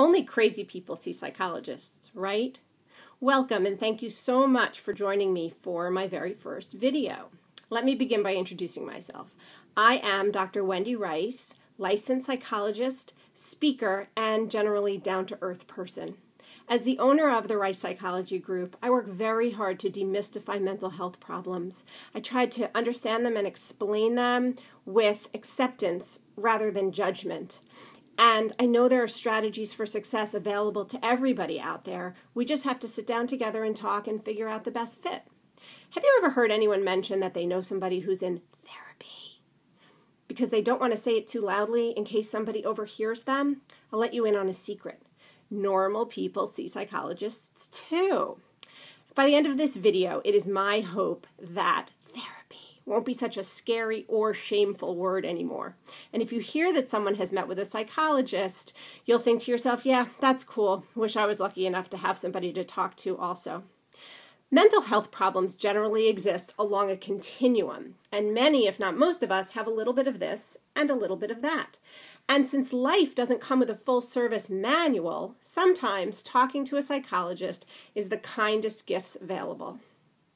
Only crazy people see psychologists, right? Welcome and thank you so much for joining me for my very first video. Let me begin by introducing myself. I am Dr. Wendy Rice, licensed psychologist, speaker, and generally down-to-earth person. As the owner of the Rice Psychology Group, I work very hard to demystify mental health problems. I try to understand them and explain them with acceptance rather than judgment. And I know there are strategies for success available to everybody out there. We just have to sit down together and talk and figure out the best fit. Have you ever heard anyone mention that they know somebody who's in therapy? Because they don't want to say it too loudly in case somebody overhears them? I'll let you in on a secret. Normal people see psychologists too. By the end of this video, it is my hope that therapy won't be such a scary or shameful word anymore. And if you hear that someone has met with a psychologist, you'll think to yourself, yeah, that's cool. Wish I was lucky enough to have somebody to talk to also. Mental health problems generally exist along a continuum, and many, if not most of us, have a little bit of this and a little bit of that. And since life doesn't come with a full-service manual, sometimes talking to a psychologist is the kindest gifts available.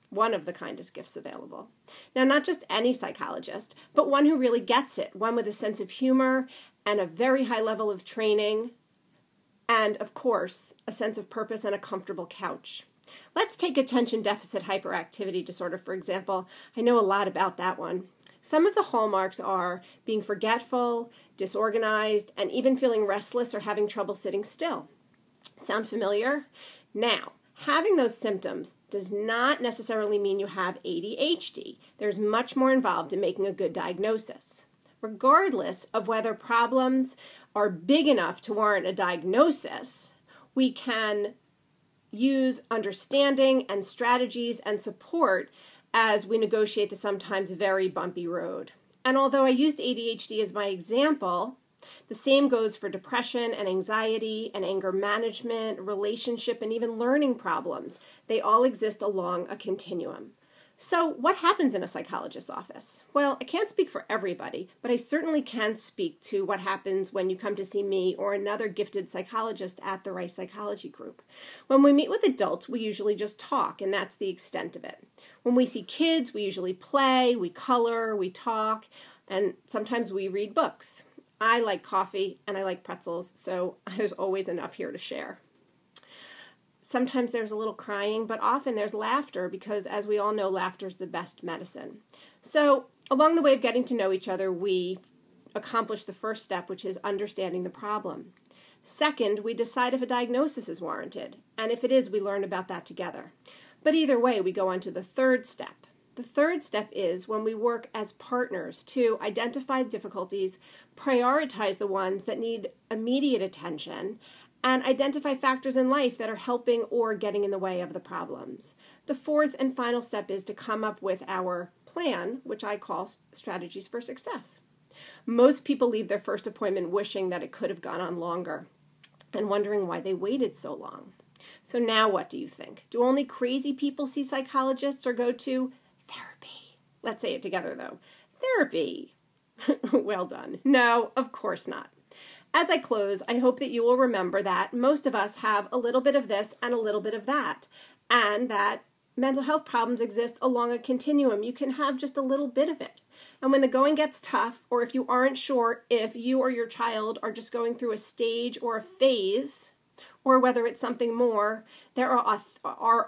One of the kindest gifts available. Now, not just any psychologist, but one who really gets it, one with a sense of humor and a very high level of training, and, of course, a sense of purpose and a comfortable couch. Let's take attention deficit hyperactivity disorder, for example. I know a lot about that one. Some of the hallmarks are being forgetful, disorganized, and even feeling restless or having trouble sitting still. Sound familiar? Now, having those symptoms does not necessarily mean you have ADHD. There's much more involved in making a good diagnosis. Regardless of whether problems are big enough to warrant a diagnosis, we can use understanding and strategies and support as we negotiate the sometimes very bumpy road. And although I used ADHD as my example, the same goes for depression and anxiety and anger management, relationship, and even learning problems. They all exist along a continuum. So what happens in a psychologist's office? Well, I can't speak for everybody, but I certainly can speak to what happens when you come to see me or another gifted psychologist at the Rice Psychology Group. When we meet with adults, we usually just talk, and that's the extent of it. When we see kids, we usually play, we color, we talk, and sometimes we read books. I like coffee and I like pretzels, so there's always enough here to share. Sometimes there's a little crying, but often there's laughter because, as we all know, laughter is the best medicine. So along the way of getting to know each other, we accomplish the first step, which is understanding the problem. Second, we decide if a diagnosis is warranted, and if it is, we learn about that together. But either way, we go on to the third step. The third step is when we work as partners to identify difficulties, prioritize the ones that need immediate attention, and identify factors in life that are helping or getting in the way of the problems. The fourth and final step is to come up with our plan, which I call strategies for success. Most people leave their first appointment wishing that it could have gone on longer and wondering why they waited so long. So now what do you think? Do only crazy people see psychologists or go to therapy? Let's say it together though. Therapy. Well done. No, of course not. As I close, I hope that you will remember that most of us have a little bit of this and a little bit of that, and that mental health problems exist along a continuum. You can have just a little bit of it. And when the going gets tough, or if you aren't sure if you or your child are just going through a stage or a phase, or whether it's something more, there are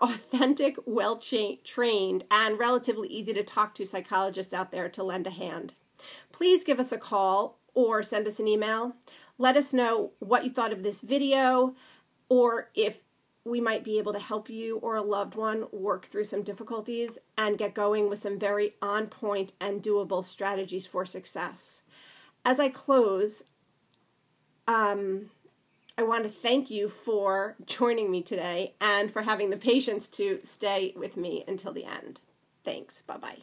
authentic, well-trained, and relatively easy to talk to psychologists out there to lend a hand. Please give us a call or send us an email. Let us know what you thought of this video, or if we might be able to help you or a loved one work through some difficulties and get going with some very on-point and doable strategies for success. As I close, I want to thank you for joining me today and for having the patience to stay with me until the end. Thanks. Bye-bye.